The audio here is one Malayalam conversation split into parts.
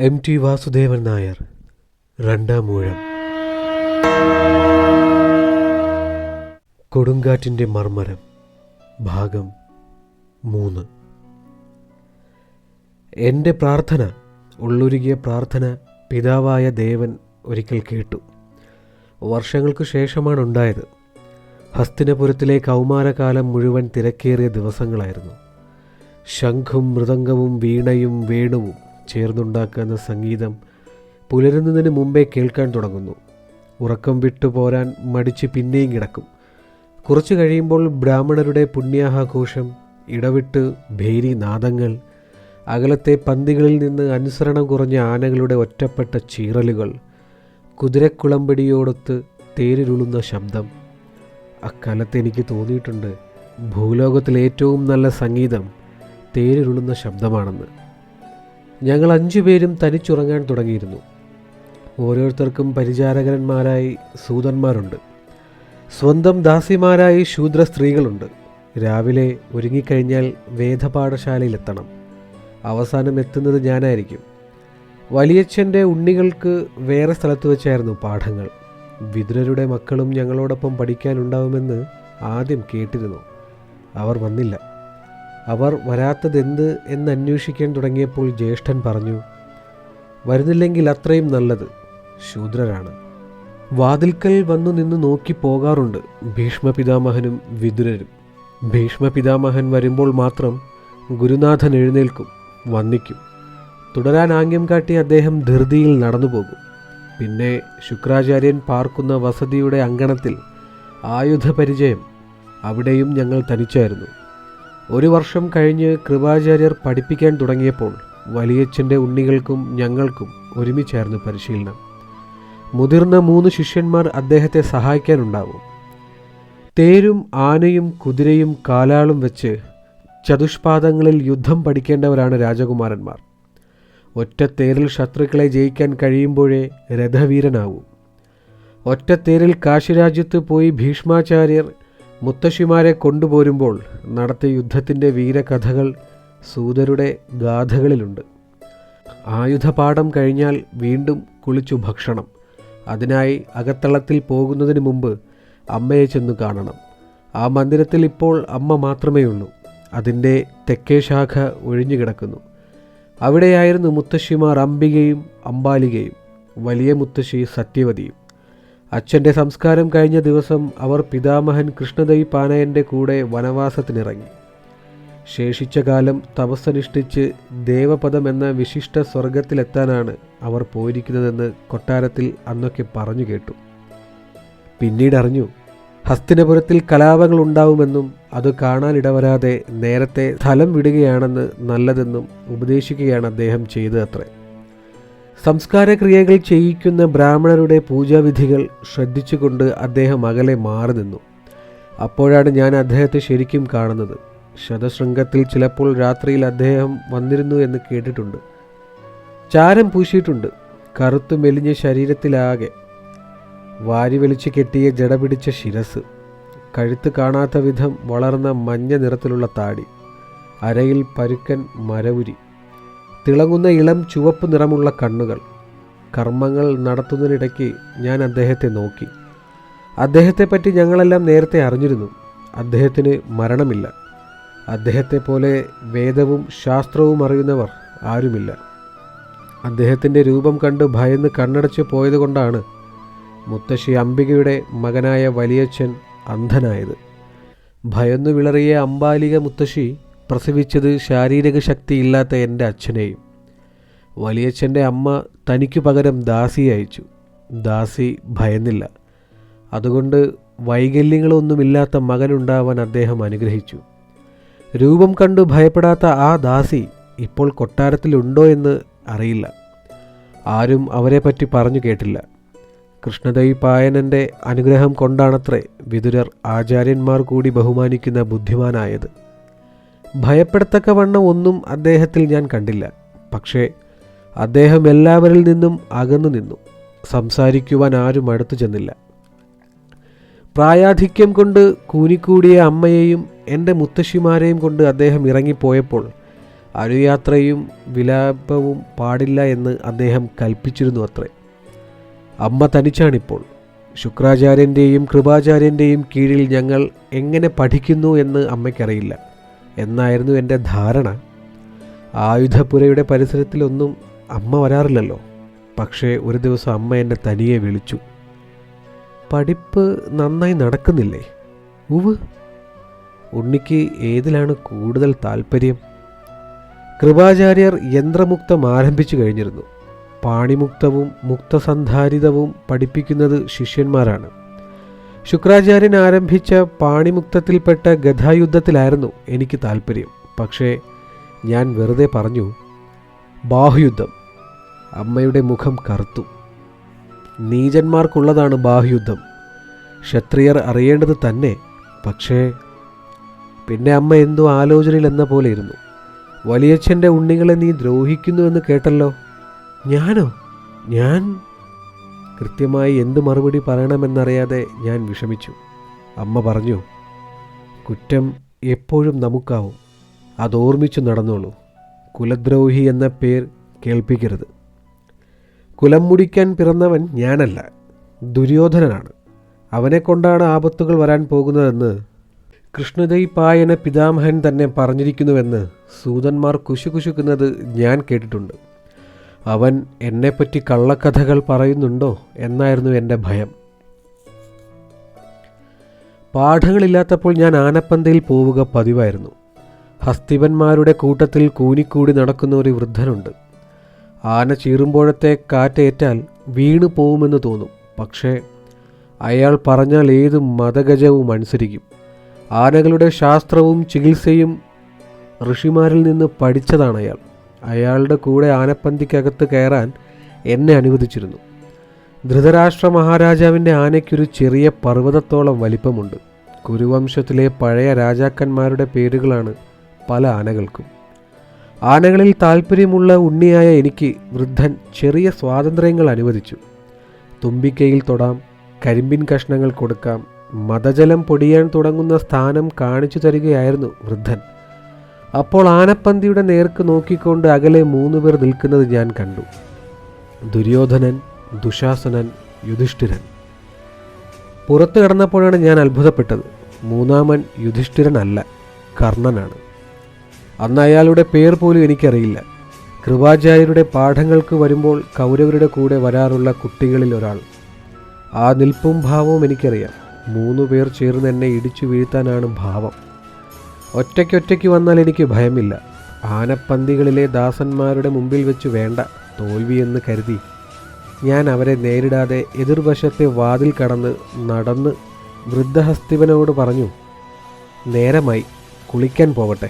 MT വാസുദേവൻ നായർ. രണ്ടാം ഊഴം. കൊടുങ്കാറ്റിൻ്റെ മർമ്മരം. ഭാഗം 3. എൻ്റെ പ്രാർത്ഥന, ഉള്ളുരുകിയ പ്രാർത്ഥന പിതാവായ ദേവൻ ഒരിക്കൽ കേട്ടു. വർഷങ്ങൾക്കു ശേഷമാണ് ഉണ്ടായത്. ഹസ്തിനപുരത്തിലെ കൗമാരകാലം മുഴുവൻ തിരക്കേറിയ ദിവസങ്ങളായിരുന്നു. ശംഖും മൃദംഗവും വീണയും വേണുവും ചേർന്നുണ്ടാക്കുന്ന സംഗീതം പുലരുന്നതിന് മുമ്പേ കേൾക്കാൻ തുടങ്ങുന്നു. ഉറക്കം വിട്ടു പോരാൻ മടിച്ച് പിന്നെയും കിടക്കും. കുറച്ചു കഴിയുമ്പോൾ ബ്രാഹ്മണരുടെ പുണ്യാഹഘോഷം, ഇടവിട്ട് ഭേരി നാദങ്ങൾ, അകലത്തെ പന്തികളിൽ നിന്ന് അനുസരണം കുറഞ്ഞ ആനകളുടെ ഒറ്റപ്പെട്ട ചീറലുകൾ, കുതിരക്കുളമ്പടിയോടൊത്ത് തേരിരുളുന്ന ശബ്ദം. അക്കാലത്ത് എനിക്ക് തോന്നിയിട്ടുണ്ട്, ഭൂലോകത്തിലെ ഏറ്റവും നല്ല സംഗീതം തേരിരുളുന്ന ശബ്ദമാണെന്ന്. ഞങ്ങൾ 5 പേരും തനിച്ചുറങ്ങാൻ തുടങ്ങിയിരുന്നു. ഓരോരുത്തർക്കും പരിചാരകന്മാരായി സൂതന്മാരുണ്ട്. സ്വന്തം ദാസിമാരായി ശൂദ്ര സ്ത്രീകളുണ്ട്. രാവിലെ ഒരുങ്ങിക്കഴിഞ്ഞാൽ വേദപാഠശാലയിലെത്തണം. അവസാനം എത്തുന്നത് ഞാനായിരിക്കും. വലിയച്ഛൻ്റെ ഉണ്ണികൾക്ക് വേറെ സ്ഥലത്ത് വെച്ചായിരുന്നു പാഠങ്ങൾ. വിതുരരുടെ മക്കളും ഞങ്ങളോടൊപ്പം പഠിക്കാനുണ്ടാവുമെന്ന് ആദ്യം കേട്ടിരുന്നു. അവർ വന്നില്ല. അവർ വരാത്തതെന്ത് എന്നന്വേഷിക്കാൻ തുടങ്ങിയപ്പോൾ ജ്യേഷ്ഠൻ പറഞ്ഞു, വരുന്നില്ലെങ്കിൽ അത്രയും നല്ലത്, ശൂദ്രരാണ്. വാതിൽക്കൽ വന്നു നിന്ന് നോക്കി പോകാറുണ്ട് ഭീഷ്മപിതാമഹനും വിതുരരും. ഭീഷ്മപിതാമഹൻ വരുമ്പോൾ മാത്രം ഗുരുനാഥൻ എഴുന്നേൽക്കും, വന്ദിക്കും. തുടരാൻ ആംഗ്യം കാട്ടി അദ്ദേഹം ധൃതിയിൽ നടന്നുപോകും. പിന്നെ ശുക്രാചാര്യൻ പാർക്കുന്ന വസതിയുടെ അങ്കണത്തിൽ ആയുധപരിചയം. അവിടെയും ഞങ്ങൾ തനിച്ചായിരുന്നു. 1 വർഷം കഴിഞ്ഞ് കൃപാചാര്യർ പഠിപ്പിക്കാൻ തുടങ്ങിയപ്പോൾ വലിയച്ഛൻ്റെ ഉണ്ണികൾക്കും ഞങ്ങൾക്കും ഒരുമിച്ചായിരുന്നു പരിശീലനം. മുതിർന്ന 3 ശിഷ്യന്മാർ അദ്ദേഹത്തെ സഹായിക്കാനുണ്ടാവും. തേരും ആനയും കുതിരയും കാലാളും വെച്ച് ചതുഷ്പാദങ്ങളിൽ യുദ്ധം പഠിക്കേണ്ടവരാണ് രാജകുമാരന്മാർ. ഒറ്റത്തേരിൽ ശത്രുക്കളെ ജയിക്കാൻ കഴിയുമ്പോഴേ രഥവീരനാവൂ. ഒറ്റത്തേരിൽ കാശിരാജ്യത്ത് പോയി ഭീഷ്മാചാര്യർ മുത്തശ്ശിമാരെ കൊണ്ടുപോരുമ്പോൾ നടത്തിയ യുദ്ധത്തിൻ്റെ വീരകഥകൾ സൂതരുടെ ഗാഥകളിലുണ്ട്. ആയുധപാഠം കഴിഞ്ഞാൽ വീണ്ടും കുളിച്ചു ഭക്ഷണം. അതിനായി അകത്തളത്തിൽ പോകുന്നതിന് മുമ്പ് അമ്മയെ ചെന്നു കാണണം. ആ മന്ദിരത്തിൽ ഇപ്പോൾ അമ്മ മാത്രമേ ഉള്ളൂ. അതിൻ്റെ തെക്കേ ശാഖ ഒഴിഞ്ഞു കിടക്കുന്നു. അവിടെയായിരുന്നു മുത്തശ്ശിമാർ അംബികയും അംബാലികയും, വലിയ മുത്തശ്ശി സത്യവതിയും. അച്ഛൻ്റെ സംസ്കാരം കഴിഞ്ഞ ദിവസം അവർ പിതാമഹൻ കൃഷ്ണദൈപാനയൻ്റെ കൂടെ വനവാസത്തിനിറങ്ങി. ശേഷിച്ച കാലം തപസ്സനുഷ്ഠിച്ച് ദേവപദം എന്ന വിശിഷ്ട സ്വർഗത്തിലെത്താനാണ് അവർ പോയിരിക്കുന്നതെന്ന് കൊട്ടാരത്തിൽ അന്നൊക്കെ പറഞ്ഞു കേട്ടു. പിന്നീടറിഞ്ഞു, ഹസ്തിനപുരത്തിൽ കലാപങ്ങൾ ഉണ്ടാവുമെന്നും അത് കാണാനിടവരാതെ നേരത്തെ സ്ഥലം വിടുകയാണെന്ന് നല്ലതെന്നും ഉപദേശിക്കുകയാണ് അദ്ദേഹം ചെയ്തതത്രേ. സംസ്കാരക്രിയകൾ ചെയ്യിക്കുന്ന ബ്രാഹ്മണരുടെ പൂജാവിധികൾ ശ്രദ്ധിച്ചുകൊണ്ട് അദ്ദേഹം അകലെ മാറി നിന്നു. അപ്പോഴാണ് ഞാൻ അദ്ദേഹത്തെ ശരിക്കും കാണുന്നത്. ശതശൃംഗത്തിൽ ചിലപ്പോൾ രാത്രിയിൽ അദ്ദേഹം വന്നിരുന്നു എന്ന് കേട്ടിട്ടുണ്ട്. ചാരം പൂശിയിട്ടുണ്ട്. കറുത്തു മെലിഞ്ഞ ശരീരത്തിലാകെ വാരി വലിച്ചു കെട്ടിയ ജട പിടിച്ച ശിരസ്, കഴുത്ത് കാണാത്ത വിധം വളർന്ന മഞ്ഞ നിറത്തിലുള്ള താടി, അരയിൽ പരുക്കൻ മരവുരി, തിളങ്ങുന്ന ഇളം ചുവപ്പ് നിറമുള്ള കണ്ണുകൾ. കർമ്മങ്ങൾ നടത്തുന്നതിനിടയ്ക്ക് ഞാൻ അദ്ദേഹത്തെ നോക്കി. അദ്ദേഹത്തെപ്പറ്റി ഞങ്ങളെല്ലാം നേരത്തെ അറിഞ്ഞിരുന്നു. അദ്ദേഹത്തിന് മരണമില്ല. അദ്ദേഹത്തെപ്പോലെ വേദവും ശാസ്ത്രവും അറിയുന്നവർ ആരുമില്ല. അദ്ദേഹത്തിൻ്റെ രൂപം കണ്ട് ഭയന്ന് കണ്ണടച്ച് പോയതുകൊണ്ടാണ് മുത്തശ്ശി അംബികയുടെ മകനായ വലിയച്ഛൻ അന്ധനായത്. ഭയന്നു വിളറിയ അംബാലിക മുത്തശ്ശി പ്രസവിച്ചത് ശാരീരിക ശക്തിയില്ലാത്ത എൻ്റെ അച്ഛനെയും. വലിയച്ഛൻ്റെ അമ്മ തനിക്കു പകരം ദാസിയെ അയച്ചു. ദാസി ഭയന്നില്ല. അതുകൊണ്ട് വൈകല്യങ്ങളൊന്നുമില്ലാത്ത മകനുണ്ടാവാൻ അദ്ദേഹം അനുഗ്രഹിച്ചു. രൂപം കണ്ടു ഭയപ്പെടാത്ത ആ ദാസി ഇപ്പോൾ കൊട്ടാരത്തിലുണ്ടോ എന്ന് അറിയില്ല. ആരും അവരെപ്പറ്റി പറഞ്ഞു കേട്ടില്ല. കൃഷ്ണദൈപായനൻ്റെ അനുഗ്രഹം കൊണ്ടാണത്രേ വിതുരർ ആചാര്യന്മാർ കൂടി ബഹുമാനിക്കുന്ന ബുദ്ധിമാനായത്. ഭയപ്പെടത്തക്കവണ്ണം ഒന്നും അദ്ദേഹത്തിൽ ഞാൻ കണ്ടില്ല. പക്ഷേ അദ്ദേഹം എല്ലാവരിൽ നിന്നും അകന്നു നിന്നു. സംസാരിക്കുവാൻ ആരും അടുത്തു ചെന്നില്ല. പ്രായാധിക്യം കൊണ്ട് കൂനിക്കൂടിയ അമ്മയെയും എൻ്റെ മുത്തശ്ശിമാരെയും കൊണ്ട് അദ്ദേഹം ഇറങ്ങിപ്പോയപ്പോൾ അനുയാത്രയും വിലാപവും പാടില്ല എന്ന് അദ്ദേഹം കൽപ്പിച്ചിരുന്നു അത്രേ. അമ്മ തനിച്ചാണിപ്പോൾ. ശുക്രാചാര്യൻ്റെയും കൃപാചാര്യൻ്റെയും കീഴിൽ ഞങ്ങൾ എങ്ങനെ പഠിക്കുന്നു എന്ന് അമ്മയ്ക്കറിയില്ല എന്നായിരുന്നു എൻ്റെ ധാരണ. ആയുധപുരയുടെ പരിസരത്തിലൊന്നും അമ്മ വരാറില്ലല്ലോ. പക്ഷേ ഒരു ദിവസം അമ്മ എന്നെ തനിയെ വിളിച്ചു. പഠിപ്പ് നന്നായി നടക്കുന്നില്ലേ? ഉവ്. ഉണ്ണിക്ക് ഏതിലാണ് കൂടുതൽ താല്പര്യം? കൃപാചാര്യർ യന്ത്രമുക്തം ആരംഭിച്ചു കഴിഞ്ഞിരുന്നു. പാണിമുക്തവും മുക്തസന്ധാരിതവും പഠിപ്പിക്കുന്നത് ശിഷ്യന്മാരാണ്. ശുക്രാചാര്യൻ ആരംഭിച്ച പാണിമുക്തത്തിൽപ്പെട്ട ഗദായുദ്ധത്തിലായിരുന്നു എനിക്ക് താല്പര്യം. പക്ഷേ ഞാൻ വെറുതെ പറഞ്ഞു, ബാഹുയുദ്ധം. അമ്മയുടെ മുഖം കറുത്തു. നീചന്മാർക്കുള്ളതാണ് ബാഹുയുദ്ധം. ക്ഷത്രിയർ അറിയേണ്ടത് തന്നെ. പക്ഷേ പിന്നെ അമ്മ എന്തോ ആലോചനയിലെന്ന പോലെ ഇരുന്നു. വലിയച്ഛൻ്റെ ഉണ്ണികളെ നീ ദ്രോഹിക്കുന്നു എന്ന് കേട്ടല്ലോ. ഞാനോ? ഞാൻ കൃത്യമായി എന്ത് മറുപടി പറയണമെന്നറിയാതെ ഞാൻ വിഷമിച്ചു. അമ്മ പറഞ്ഞു, കുറ്റം എപ്പോഴും നമുക്കാവും. അതോർമ്മിച്ചു നടന്നോളൂ. കുലദ്രോഹി എന്ന പേർ കേൾപ്പിക്കരുത്. കുലം മുടിക്കാൻ പിറന്നവൻ ഞാനല്ല, ദുര്യോധനനാണ്. അവനെക്കൊണ്ടാണ് ആപത്തുകൾ വരാൻ പോകുന്നതെന്ന് കൃഷ്ണദ്വൈപായന പിതാമഹൻ തന്നെ പറഞ്ഞിരിക്കുന്നുവെന്ന് സൂതന്മാർ കുശുകുശുക്കുന്നത് ഞാൻ കേട്ടിട്ടുണ്ട്. അവൻ എന്നെപ്പറ്റി കള്ളക്കഥകൾ പറയുന്നുണ്ടോ എന്നായിരുന്നു എൻ്റെ ഭയം. പാഠങ്ങളില്ലാത്തപ്പോൾ ഞാൻ ആനപ്പന്തയിൽ പോവുക പതിവായിരുന്നു. ഹസ്തിപന്മാരുടെ കൂട്ടത്തിൽ കൂനിക്കൂടി നടക്കുന്ന ഒരു വൃദ്ധനുണ്ട്. ആന ചീറുമ്പോഴത്തെ കാറ്റേറ്റാൽ വീണു പോവുമെന്ന് തോന്നും. പക്ഷേ അയാൾ പറഞ്ഞാൽ ഏത് മതഗജവും അനുസരിക്കും. ആനകളുടെ ശാസ്ത്രവും ചികിത്സയും ഋഷിമാരിൽ നിന്ന് പഠിച്ചതാണ് അയാൾ. അയാളുടെ കൂടെ ആനപ്പന്തിക്കകത്ത് കയറാൻ എന്നെ അനുവദിച്ചിരുന്നു. ധൃതരാഷ്ട്ര മഹാരാജാവിൻ്റെ ആനയ്ക്കൊരു ചെറിയ പർവ്വതത്തോളം വലിപ്പമുണ്ട്. കുരുവംശത്തിലെ പഴയ രാജാക്കന്മാരുടെ പേരുകളാണ് പല ആനകൾക്കും. ആനകളിൽ താല്പര്യമുള്ള ഉണ്ണിയായ എനിക്ക് വൃദ്ധൻ ചെറിയ സ്വാതന്ത്ര്യങ്ങൾ അനുവദിച്ചു. തുമ്പിക്കൈയിൽ തൊടാം, കരിമ്പിൻ കഷ്ണങ്ങൾ കൊടുക്കാം, മതജലം പൊടിയാൻ തുടങ്ങുന്ന സ്ഥാനം കാണിച്ചു തരികയായിരുന്നു വൃദ്ധൻ. അപ്പോൾ ആനപ്പന്തിയുടെ നേർക്ക് നോക്കിക്കൊണ്ട് അകലെ 3 പേർ നിൽക്കുന്നത് ഞാൻ കണ്ടു. ദുര്യോധനൻ, ദുശാസനൻ, യുധിഷ്ഠിരൻ. പുറത്തു കടന്നപ്പോഴാണ് ഞാൻ അത്ഭുതപ്പെട്ടത്. 3ാമൻ യുധിഷ്ഠിരനല്ല, കർണനാണ്. അന്ന് അയാളുടെ പേർ പോലും എനിക്കറിയില്ല. കൃപാചാര്യരുടെ പാഠങ്ങൾക്ക് വരുമ്പോൾ കൗരവരുടെ കൂടെ വരാറുള്ള കുട്ടികളിൽ ഒരാൾ. ആ നിൽപ്പും ഭാവവും എനിക്കറിയാം. 3 പേർ ചേർന്ന് എന്നെ ഇടിച്ചു വീഴ്ത്താനാണ് ഭാവം. ഒറ്റയ്ക്കൊറ്റയ്ക്ക് വന്നാൽ എനിക്ക് ഭയമില്ല. ആനപ്പന്തികളിലെ ദാസന്മാരുടെ മുമ്പിൽ വെച്ച് വേണ്ട തോൽവിയെന്ന് കരുതി ഞാൻ അവരെ നേരിടാതെ എതിർവശത്തെ വാതിൽ കടന്ന് നടന്ന് വൃദ്ധഹസ്തിവനോട് പറഞ്ഞു, നേരമായി, കുളിക്കാൻ പോകട്ടെ.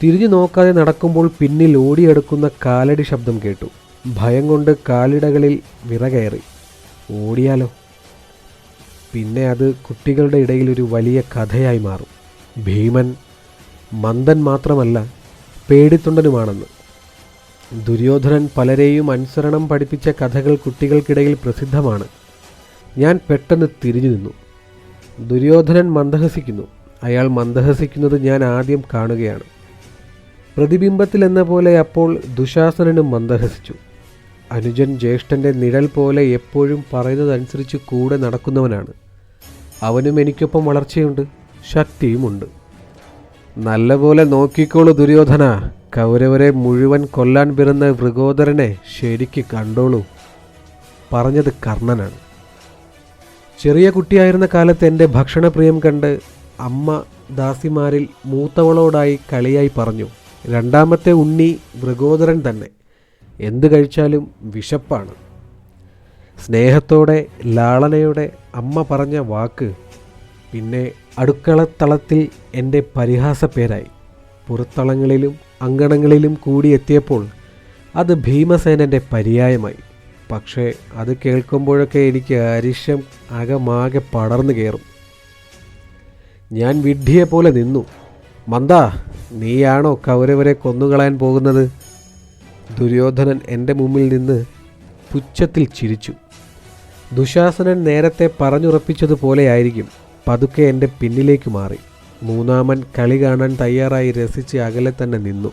തിരിഞ്ഞു നോക്കാതെ നടക്കുമ്പോൾ പിന്നിൽ ഓടിയെടുക്കുന്ന കാലടി ശബ്ദം കേട്ടു. ഭയം കൊണ്ട് കാലിടകളിൽ വിറകയറി. ഓടിയാലോ? പിന്നെ അത് കുട്ടികളുടെ ഇടയിൽ ഒരു വലിയ കഥയായി മാറും. ഭീമൻ മന്ദൻ മാത്രമല്ല, പേടിത്തൊണ്ടനുമാണെന്ന്. ദുര്യോധനൻ പലരെയും അനുസരണം പഠിപ്പിച്ച കഥകൾ കുട്ടികൾക്കിടയിൽ പ്രസിദ്ധമാണ്. ഞാൻ പെട്ടെന്ന് തിരിഞ്ഞു നിന്നു. ദുര്യോധനൻ മന്ദഹസിക്കുന്നു. അയാൾ മന്ദഹസിക്കുന്നത് ഞാൻ ആദ്യം കാണുകയാണ്. പ്രതിബിംബത്തിലെന്ന പോലെ അപ്പോൾ ദുശാസനനും മന്ദഹസിച്ചു. അനുജൻ ജ്യേഷ്ഠൻ്റെ നിഴൽ പോലെ എപ്പോഴും പറയുന്നതനുസരിച്ച് കൂടെ നടക്കുന്നവനാണ്. അവനും എനിക്കൊപ്പം വളർച്ചയുണ്ട്, ശക്തിയുമുണ്ട്. നല്ലപോലെ നോക്കിക്കോളൂ ദുര്യോധന. കൗരവരെ മുഴുവൻ കൊല്ലാൻ പിറന്ന വൃകോദരനെ ശരിക്ക് കണ്ടോളൂ. പറഞ്ഞത് കർണനാണ്. ചെറിയ കുട്ടിയായിരുന്ന കാലത്ത് എൻ്റെ ഭക്ഷണപ്രിയം കണ്ട് അമ്മ ദാസിമാരിൽ മൂത്തവളോടായി കളിയായി പറഞ്ഞു, 2ാമത്തെ ഉണ്ണി വൃകോദരൻ തന്നെ. എന്തു കഴിച്ചാലും വിശപ്പാണ്. സ്നേഹത്തോടെ ലാളനയോടെ അമ്മ പറഞ്ഞ വാക്ക് പിന്നെ അടുക്കളത്തളത്തിൽ എൻ്റെ പരിഹാസ പേരായി. പുറത്തളങ്ങളിലും അങ്കണങ്ങളിലും കൂടി എത്തിയപ്പോൾ അത് ഭീമസേനൻ്റെ പര്യായമായി. പക്ഷേ അത് കേൾക്കുമ്പോഴൊക്കെ എനിക്ക് അരിശം അകമാകെ പടർന്നു കയറും. ഞാൻ വിഡ്ഢിയെപ്പോലെ നിന്നു. മന്ദാ, നീയാണോ കൗരവരെ കൊന്നുകളയാൻ പോകുന്നത്? ദുര്യോധനൻ എൻ്റെ മുമ്പിൽ നിന്ന് പുച്ഛത്തിൽ ചിരിച്ചു. ദുശാസനൻ നേരത്തെ പറഞ്ഞുറപ്പിച്ചതുപോലെയായിരിക്കും പതുക്കെ എൻ്റെ പിന്നിലേക്ക് മാറി. മൂന്നാമൻ കളി കാണാൻ തയ്യാറായി രസിച്ച് അകലെ തന്നെ നിന്നു.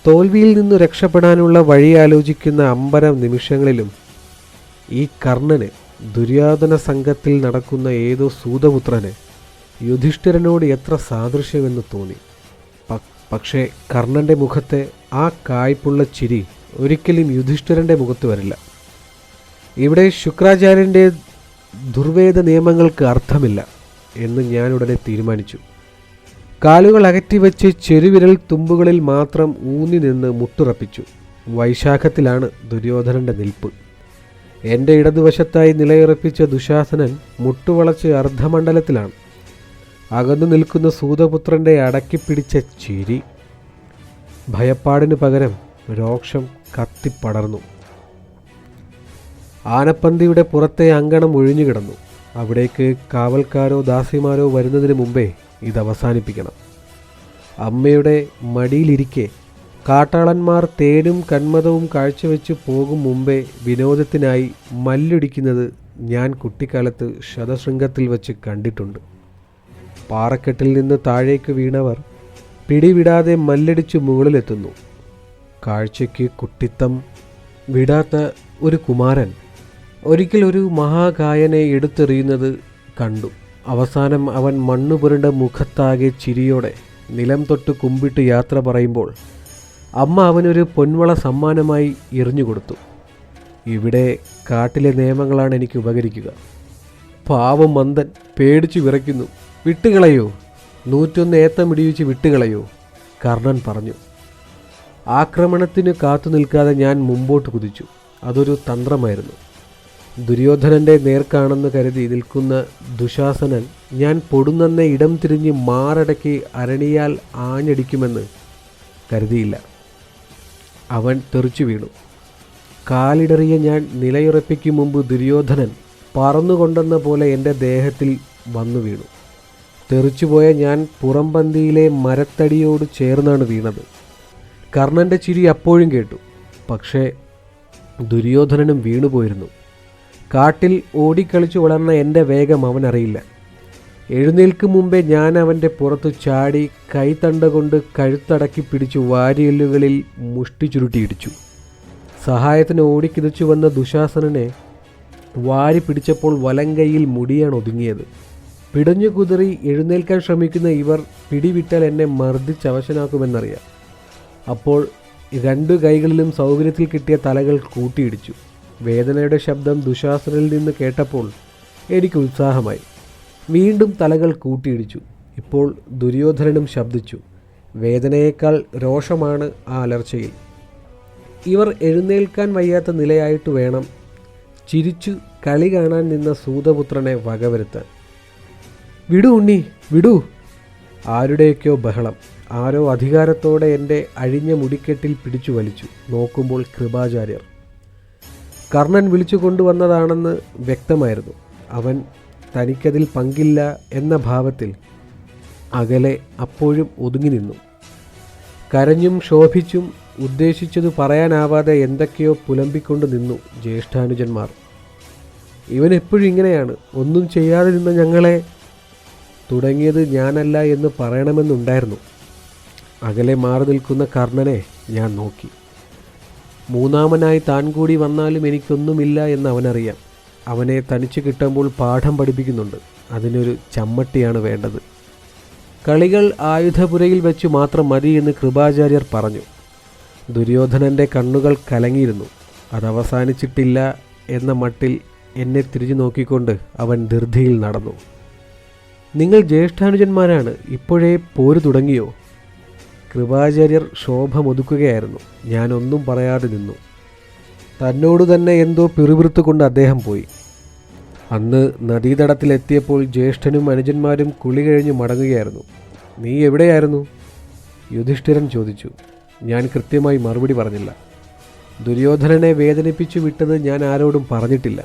തോൽവിയിൽ നിന്നു രക്ഷപ്പെടാനുള്ള വഴി ആലോചിക്കുന്ന അമ്പരം നിമിഷങ്ങളിലും ഈ കർണന് ദുര്യോധന സംഘത്തിൽ നടക്കുന്ന ഏതോ സൂതപുത്രന് യുധിഷ്ഠിരനോട് എത്ര സാദൃശ്യമെന്ന് തോന്നി. പക്ഷേ കർണൻ്റെ മുഖത്തെ ആ കായ്പുള്ള ചിരി ഒരിക്കലും യുധിഷ്ഠിരൻ്റെ മുഖത്ത് വരില്ല. ഇവിടെ ശുക്രാചാര്യൻ്റെ ദുർവേദ നിയമങ്ങൾക്ക് അർത്ഥമില്ല എന്ന് ഞാൻ ഉടനെ തീരുമാനിച്ചു. കാലുകൾ അകറ്റിവെച്ച് ചെരുവിരൽ തുമ്പുകളിൽ മാത്രം ഊന്നി നിന്ന് മുട്ടുറപ്പിച്ചു. വൈശാഖത്തിലാണ് ദുര്യോധനൻ്റെ നിൽപ്പ്. എൻ്റെ ഇടതുവശത്തായി നിലയുറപ്പിച്ച ദുശാസനൻ മുട്ടുവളച്ച് അർദ്ധമണ്ഡലത്തിലാണ്. അകന്നു നിൽക്കുന്ന സൂതപുത്രൻ്റെ അടക്കിപ്പിടിച്ച ചിരി. ഭയപ്പാടിന് പകരം രോക്ഷം കത്തിപ്പടർന്നു. ആനപ്പന്തിയുടെ പുറത്തെ അങ്കണം ഒഴിഞ്ഞുകിടന്നു. അവിടേക്ക് കാവൽക്കാരോ ദാസിമാരോ വരുന്നതിന് മുമ്പേ ഇത് അവസാനിപ്പിക്കണം. അമ്മയുടെ മടിയിലിരിക്കെ കാട്ടാളന്മാർ തേനും കന്മതവും കാഴ്ചവെച്ച് പോകും മുമ്പേ വിനോദത്തിനായി മല്ലൊടിക്കുന്നത് ഞാൻ കുട്ടിക്കാലത്ത് ശതശൃംഗത്തിൽ വച്ച് കണ്ടിട്ടുണ്ട്. പാറക്കെട്ടിൽ നിന്ന് താഴേക്ക് വീണവർ പിടിവിടാതെ മല്ലടിച്ച് മുകളിലെത്തുന്നു. കാഴ്ചയ്ക്ക് കുട്ടിത്തം വിടാത്ത ഒരു കുമാരൻ ഒരിക്കൽ ഒരു മഹാകായനെ എടുത്തെറിയുന്നത് കണ്ടു. അവസാനം അവൻ മണ്ണു പുരണ്ട മുഖത്താകെ ചിരിയോടെ നിലം തൊട്ട് കുമ്പിട്ട് യാത്ര പറയുമ്പോൾ അമ്മ അവനൊരു പൊൻവള സമ്മാനമായി എറിഞ്ഞുകൊടുത്തു. ഇവിടെ കാട്ടിലെ നിയമങ്ങളാണ് എനിക്ക് ഉപകരിക്കുക. പാവം മന്ദൻ പേടിച്ചു വിറയ്ക്കുന്നു. വിട്ടുകളയോ, 101 ഏത്തം ഇടിയിച്ച് വിട്ടുകളയോ, കർണൻ പറഞ്ഞു. ആക്രമണത്തിന് കാത്തു നിൽക്കാതെ ഞാൻ മുമ്പോട്ട് കുതിച്ചു. അതൊരു തന്ത്രമായിരുന്നു. ദുര്യോധനൻ്റെ നേർക്കാണെന്ന് കരുതി നിൽക്കുന്ന ദുശാസനൻ ഞാൻ പൊടുന്നന്നെ ഇടം തിരിഞ്ഞ് മാറടക്കി അരണിയാൽ ആഞ്ഞടിക്കുമെന്ന് കരുതിയില്ല. അവൻ തെറിച്ചു വീണു. കാലിടറിയ ഞാൻ നിലയുറപ്പിക്കും മുമ്പ് ദുര്യോധനൻ പറന്നുകൊണ്ടെന്ന പോലെ എൻ്റെ ദേഹത്തിൽ വന്നു വീണു. തെറിച്ചുപോയ ഞാൻ പുറംപന്തിയിലെ മരത്തടിയോട് ചേർന്നാണ് വീണത്. കർണൻ്റെ ചിരി അപ്പോഴും കേട്ടു. പക്ഷേ ദുര്യോധനനും വീണുപോയിരുന്നു. കാട്ടിൽ ഓടിക്കളിച്ചു വളർന്ന എൻ്റെ വേഗം അവനറിയില്ല. എഴുന്നേൽക്കും മുമ്പേ ഞാൻ അവൻ്റെ പുറത്തു ചാടി കൈത്തണ്ട കൊണ്ട് കഴുത്തടക്കി പിടിച്ചു വാരിയെല്ലുകളിൽ മുഷ്ടി ചുരുട്ടിയിടിച്ചു. സഹായത്തിന് ഓടിക്കിതച്ചു വന്ന ദുശാസനനെ വാരി പിടിച്ചപ്പോൾ വലങ്കൈയിൽ മുടിയാണ് ഒതുങ്ങിയത്. പിടഞ്ഞു കുതിറി എഴുന്നേൽക്കാൻ ശ്രമിക്കുന്ന ഇവർ പിടിവിട്ടാൽ എന്നെ മർദ്ദിച്ചവശനാക്കുമെന്നറിയാം. അപ്പോൾ 2 കൈകളിലും സൗകര്യത്തിൽ കിട്ടിയ തലകൾ കൂട്ടിയിടിച്ചു. വേദനയുടെ ശബ്ദം ദുശാസനിൽ നിന്ന് കേട്ടപ്പോൾ എനിക്ക് ഉത്സാഹമായി. വീണ്ടും തലകൾ കൂട്ടിയിടിച്ചു. ഇപ്പോൾ ദുര്യോധനനും ശബ്ദിച്ചു. വേദനയേക്കാൾ രോഷമാണ് ആ അലർച്ചയിൽ. ഇവർ എഴുന്നേൽക്കാൻ വയ്യാത്ത നിലയായിട്ട് വേണം ചിരിച്ചു കളി കാണാൻ നിന്ന സൂതപുത്രനെ വകവരുത്താൻ. വിടൂ ഉണ്ണി, വിടൂ. ആരുടെയൊക്കെയോ ബഹളം. ആരോ അധികാരത്തോടെ എൻ്റെ അഴിഞ്ഞ മുടിക്കെട്ടിൽ പിടിച്ചു വലിച്ചു. നോക്കുമ്പോൾ കൃപാചാര്യർ. കർണൻ വിളിച്ചു കൊണ്ടുവന്നതാണെന്ന് വ്യക്തമായിരുന്നു. അവൻ തനിക്കതിൽ പങ്കില്ല എന്ന ഭാവത്തിൽ അകലെ അപ്പോഴും ഒതുങ്ങി നിന്നു. കരഞ്ഞും ശോഭിച്ചും ഉദ്ദേശിച്ചത് പറയാനാവാതെ എന്തൊക്കെയോ പുലമ്പിക്കൊണ്ട് നിന്നു ജ്യേഷ്ഠാനുജന്മാർ. ഇവൻ എപ്പോഴും ഇങ്ങനെയാണ്, ഒന്നും ചെയ്യാതെ നിന്ന ഞങ്ങളെ തുടങ്ങിയത് ഞാനല്ല എന്ന് പറയണമെന്നുണ്ടായിരുന്നു. അകലെ മാറി നിൽക്കുന്ന കർണനെ ഞാൻ നോക്കി. മൂന്നാമനായി താൻ കൂടി വന്നാലും എനിക്കൊന്നുമില്ല എന്ന് അവനറിയാം. അവനെ തനിച്ച് കിട്ടുമ്പോൾ പാഠം പഠിപ്പിക്കുന്നുണ്ട്. അതിനൊരു ചമ്മട്ടിയാണ് വേണ്ടത്. കളികൾ ആയുധപുരയിൽ വെച്ച് മാത്രം മതി എന്ന് കൃപാചാര്യർ പറഞ്ഞു. ദുര്യോധനൻ്റെ കണ്ണുകൾ കലങ്ങിയിരുന്നു. അതവസാനിച്ചിട്ടില്ല എന്ന മട്ടിൽ എന്നെ തിരിഞ്ഞു നോക്കിക്കൊണ്ട് അവൻ ധൃതിയിൽ നടന്നു. നിങ്ങൾ ജ്യേഷ്ഠാനുജന്മാരാണ്, ഇപ്പോഴേ പോര് തുടങ്ങിയോ? കൃപാചാര്യർ ശോഭമൊതുക്കുകയായിരുന്നു. ഞാനൊന്നും പറയാതെ നിന്നു. തന്നോട് തന്നെ എന്തോ പിറുപിറുത്തുകൊണ്ട് അദ്ദേഹം പോയി. അന്ന് നദീതടത്തിലെത്തിയപ്പോൾ ജ്യേഷ്ഠനും അനുജന്മാരും കുളി കഴിഞ്ഞ് മടങ്ങുകയായിരുന്നു. നീ എവിടെയായിരുന്നു? യുധിഷ്ഠിരൻ ചോദിച്ചു. ഞാൻ കൃത്യമായി മറുപടി പറഞ്ഞില്ല. ദുര്യോധനനെ വേദനിപ്പിച്ചു വിട്ടത് ഞാൻ ആരോടും പറഞ്ഞിട്ടില്ല.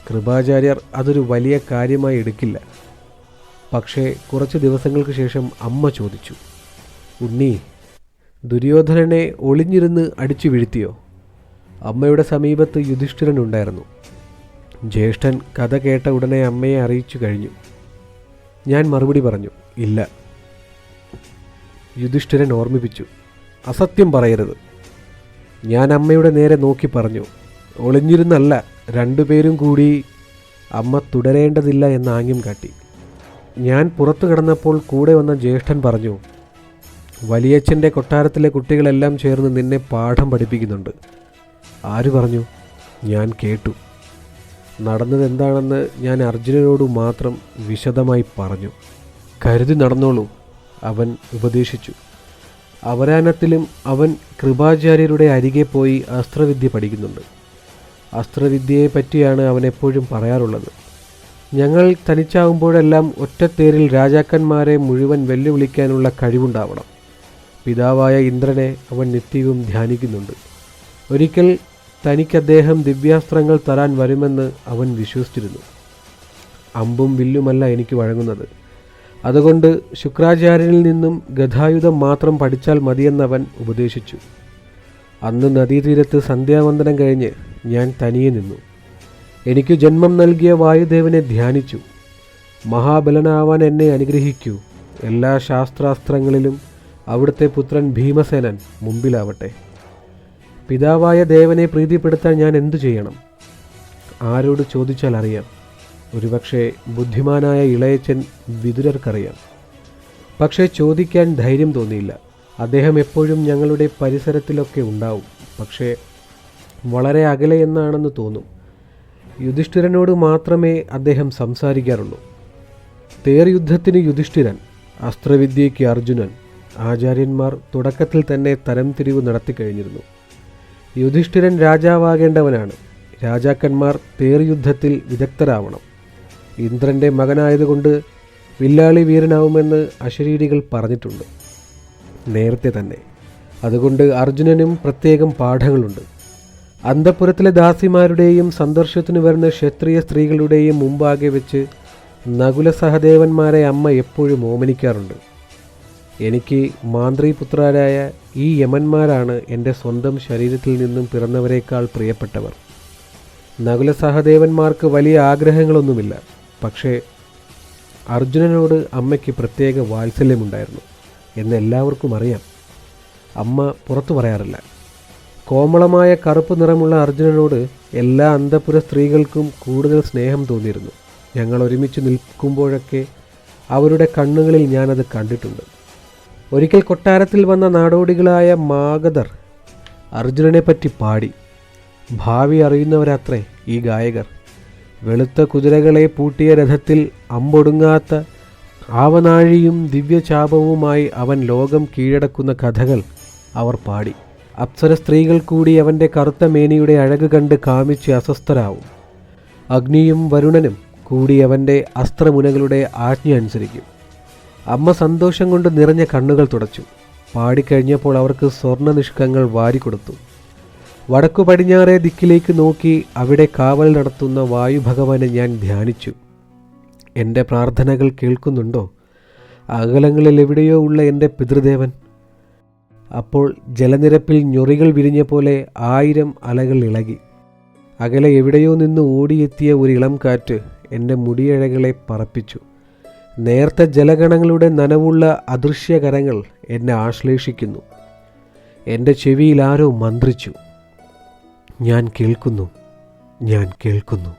കൃപാചാര്യർ അതൊരു വലിയ കാര്യമായി എടുക്കില്ല. പക്ഷേ കുറച്ച് ദിവസങ്ങൾക്ക് ശേഷം അമ്മ ചോദിച്ചു, ഉണ്ണി, ദുര്യോധനനെ ഒളിഞ്ഞിരുന്ന് അടിച്ചു വീഴ്ത്തിയോ? അമ്മയുടെ സമീപത്ത് യുധിഷ്ഠിരൻ ഉണ്ടായിരുന്നു. ജ്യേഷ്ഠൻ കഥ കേട്ട ഉടനെ അമ്മയെ അറിയിച്ചു കഴിഞ്ഞു. ഞാൻ മറുപടി പറഞ്ഞു, ഇല്ല. യുധിഷ്ഠിരൻ ഓർമ്മിപ്പിച്ചു. അസത്യം പറയരുത്. ഞാൻ അമ്മയുടെ നേരെ നോക്കി പറഞ്ഞു. ഒളിഞ്ഞിരുന്നല്ല, രണ്ടുപേരും കൂടി. അമ്മ തുടരേണ്ടതില്ല എന്ന് ആംഗ്യം കാട്ടി. ഞാൻ പുറത്തു കിടന്നപ്പോൾ കൂടെ വന്ന ജ്യേഷ്ഠൻ പറഞ്ഞു, വലിയച്ഛൻ്റെ കൊട്ടാരത്തിലെ കുട്ടികളെല്ലാം ചേർന്ന് നിന്നെ പാഠം പഠിപ്പിക്കുന്നുണ്ട്. ആര് പറഞ്ഞു? ഞാൻ കേട്ടു. നടന്നതെന്താണെന്ന് ഞാൻ അർജുനനോട് മാത്രം വിശദമായി പറഞ്ഞു. കരുതി നടന്നോളൂ, അവൻ ഉപദേശിച്ചു. അവരാനത്തിലും അവൻ കൃപാചാര്യരുടെ അരികെ പോയി അസ്ത്രവിദ്യ പഠിക്കുന്നുണ്ട്. അസ്ത്രവിദ്യയെ പറ്റിയാണ് അവൻ എപ്പോഴും പറയാറുള്ളത്. ഞങ്ങൾ തനിച്ചാവുമ്പോഴെല്ലാം ഒറ്റത്തേരിൽ രാജാക്കന്മാരെ മുഴുവൻ വെല്ലുവിളിക്കാനുള്ള കഴിവുണ്ടാവണം. പിതാവായ ഇന്ദ്രനെ അവൻ നിത്യവും ധ്യാനിക്കുന്നുണ്ട്. ഒരിക്കൽ തനിക്കദ്ദേഹം ദിവ്യാസ്ത്രങ്ങൾ തരാൻ വരുമെന്ന് അവൻ വിശ്വസിച്ചിരുന്നു. അമ്പും വില്ലുമല്ല എനിക്ക് വഴങ്ങുന്നത്. അതുകൊണ്ട് ശുക്രാചാര്യനിൽ നിന്നും ഗദായുധം മാത്രം പഠിച്ചാൽ മതിയെന്നവൻ ഉപദേശിച്ചു. അന്ന് നദീതീരത്ത് സന്ധ്യാവന്ദനം കഴിഞ്ഞ് ഞാൻ തനിയെ നിന്നു. എനിക്ക് ജന്മം നൽകിയ വായുദേവനെ ധ്യാനിച്ചു. മഹാബലനാവാൻ എന്നെ അനുഗ്രഹിക്കൂ. എല്ലാ ശാസ്ത്രാസ്ത്രങ്ങളിലും അവിടുത്തെ പുത്രൻ ഭീമസേനൻ മുമ്പിലാവട്ടെ. പിതാവായ ദേവനെ പ്രീതിപ്പെടുത്താൻ ഞാൻ എന്തു ചെയ്യണം? ആരോട് ചോദിച്ചാൽ അറിയാം. ഒരുപക്ഷെ ബുദ്ധിമാനായ ഇളയച്ചൻ വിതുരർക്കറിയാം. പക്ഷേ ചോദിക്കാൻ ധൈര്യം തോന്നിയില്ല. അദ്ദേഹം എപ്പോഴും ഞങ്ങളുടെ പരിസരത്തിലൊക്കെ ഉണ്ടാവും, പക്ഷേ വളരെ അകലെ എന്നാണെന്ന് തോന്നും. യുധിഷ്ഠിരനോട് മാത്രമേ അദ്ദേഹം സംസാരിക്കാറുള്ളൂ. തേർ യുദ്ധത്തിന് യുധിഷ്ഠിരൻ, അസ്ത്രവിദ്യയ്ക്ക് അർജുനൻ. ആചാര്യന്മാർ തുടക്കത്തിൽ തന്നെ തരംതിരിവ് നടത്തിക്കഴിഞ്ഞിരുന്നു. യുധിഷ്ഠിരൻ രാജാവാകേണ്ടവനാണ്. രാജാക്കന്മാർ തേർ യുദ്ധത്തിൽ വിദഗ്ധരാവണം. ഇന്ദ്രൻ്റെ മകനായതുകൊണ്ട് വില്ലാളി വീരനാവുമെന്ന് അശരീരികൾ പറഞ്ഞിട്ടുണ്ട് നേരത്തെ തന്നെ. അതുകൊണ്ട് അർജുനനും പ്രത്യേകം പാഠങ്ങളുണ്ട്. അന്തഃപുരത്തിലെ ദാസിമാരുടെയും സന്ദർശനത്തിന് വരുന്ന ക്ഷത്രിയ സ്ത്രീകളുടെയും മുമ്പാകെ വെച്ച് നകുല സഹദേവന്മാരെ അമ്മ എപ്പോഴും ഓമനിക്കാറുണ്ട്. എനിക്ക് മാന്ത്രിപുത്രരായ ഈ യമന്മാരാണ് എൻ്റെ സ്വന്തം ശരീരത്തിൽ നിന്നും പിറന്നവരേക്കാൾ പ്രിയപ്പെട്ടവർ. നകുല സഹദേവന്മാർക്ക് വലിയ ആഗ്രഹങ്ങളൊന്നുമില്ല. പക്ഷേ അർജുനനോട് അമ്മയ്ക്ക് പ്രത്യേക വാത്സല്യമുണ്ടായിരുന്നു എന്ന് എല്ലാവർക്കും അറിയാം. അമ്മ പുറത്തു പറയാറില്ല. കോമളമായ കറുപ്പ് നിറമുള്ള അർജുനനോട് എല്ലാ അന്തഃപുര സ്ത്രീകൾക്കും കൂടുതൽ സ്നേഹം തോന്നിയിരുന്നു. ഞങ്ങൾ ഒരുമിച്ച് നിൽക്കുമ്പോഴൊക്കെ അവരുടെ കണ്ണുകളിൽ ഞാനത് കണ്ടിട്ടുണ്ട്. ഒരിക്കൽ കൊട്ടാരത്തിൽ വന്ന നാടോടികളായ മാഗധർ അർജുനനെപ്പറ്റി പാടി. ഭാവി അറിയുന്നവരത്രേ ഈ ഗായകർ. വെളുത്ത കുതിരകളെ പൂട്ടിയ രഥത്തിൽ അമ്പൊടുങ്ങാത്ത ആവനാഴിയും ദിവ്യചാപവുമായി അവൻ ലോകം കീഴടക്കുന്ന കഥകൾ അവർ പാടി. അപ്സര സ്ത്രീകൾ കൂടി അവൻ്റെ കറുത്ത മേനിയുടെ അഴക് കണ്ട് കാമിച്ച് അസ്വസ്ഥരാവും. അഗ്നിയും വരുണനും കൂടി അവൻ്റെ അസ്ത്രമുനകളുടെ ആജ്ഞ അനുസരിക്കും. അമ്മ സന്തോഷം കൊണ്ട് നിറഞ്ഞ കണ്ണുകൾ തുടച്ചു. പാടിക്കഴിഞ്ഞപ്പോൾ അവർക്ക് സ്വർണ്ണ നിഷ്കങ്ങൾ വാരിക്കൊടുത്തു. വടക്കു പടിഞ്ഞാറേ ദിക്കിലേക്ക് നോക്കി അവിടെ കാവൽ നടത്തുന്ന വായുഭഗവാനെ ഞാൻ ധ്യാനിച്ചു. എൻ്റെ പ്രാർത്ഥനകൾ കേൾക്കുന്നുണ്ടോ? അകലങ്ങളിൽ എവിടെയോ ഉള്ള എൻ്റെ പിതൃദേവൻ. അപ്പോൾ ജലനിരപ്പിൽ ഞൊറികൾ വിരിഞ്ഞ പോലെ 1000 അലകൾ ഇളകി. അകലെ എവിടെയോ നിന്ന് ഓടിയെത്തിയ ഒരു ഇളം കാറ്റ് എൻ്റെ മുടിയഴകളെ പറപ്പിച്ചു. നേർത്ത ജലഗണങ്ങളുടെ നനവുള്ള അദൃശ്യകരങ്ങൾ എന്നെ ആശ്ലേഷിക്കുന്നു. എൻ്റെ ചെവിയിൽ ആരോ മന്ത്രിച്ചു. ഞാൻ കേൾക്കുന്നു, ഞാൻ കേൾക്കുന്നു.